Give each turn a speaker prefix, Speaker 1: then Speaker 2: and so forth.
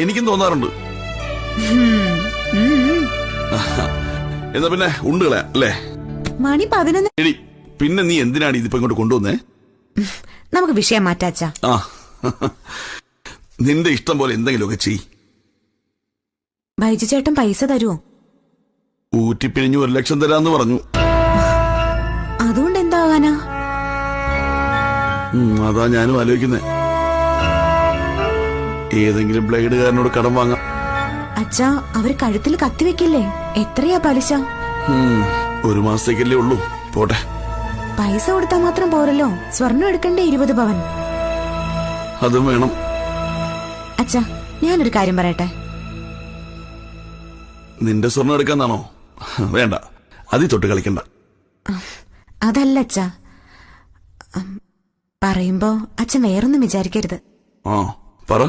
Speaker 1: എനിക്കും തോന്നാറുണ്ട്. എന്നാ പിന്നെ ഉണ്ടുകളെ അല്ലേ?
Speaker 2: മണി 11.
Speaker 1: എടി പിന്നെ നീ എന്തിനാണ് ഇതിപ്പോ ഇങ്ങോട്ട് കൊണ്ടുവന്നേ?
Speaker 2: നമുക്ക് വിഷയം മാറ്റാച്ചാ.
Speaker 1: ആ നിന്റെ ഇഷ്ടം പോലെ എന്തെങ്കിലുമൊക്കെ ചെയ്.
Speaker 2: ബൈജു ചേട്ടൻ പൈസ തരുമോ?
Speaker 1: ഊറ്റിപ്പിഴിഞ്ഞു 1 ലക്ഷം തരാന്ന് പറഞ്ഞു.
Speaker 2: അതുകൊണ്ട് എന്താകാനാ?
Speaker 1: അതാ ഞാനും ആലോചിക്കുന്നേ. ഏതെങ്കിലും ബ്ലേഡുകാരനോട് കടം വാങ്ങാം.
Speaker 2: അച്ഛാ, അവര് കഴുത്തിൽ കത്തിവെക്കില്ലേ? എത്രയാ പലിശ?
Speaker 1: 1 മാസത്തേക്കല്ലേ ഉള്ളൂ. പോട്ടെ.
Speaker 2: പൈസ കൊടുത്താ മാത്രം പോരല്ലോ, സ്വർണം എടുക്കണ്ടേ 20 പവൻ.
Speaker 1: അതും വേണം.
Speaker 2: അച്ഛാ, ഞാനൊരു കാര്യം പറയട്ടെ.
Speaker 1: നിന്റെ സ്വർണം എടുക്കാന്നാണോ? വേണ്ട, അതി തൊട്ട് കളിക്കണ്ട.
Speaker 2: അതല്ല അച്ഛാ, പറയുമ്പോ അച്ഛൻ വേറൊന്നും വിചാരിക്കരുത്.
Speaker 1: പറ.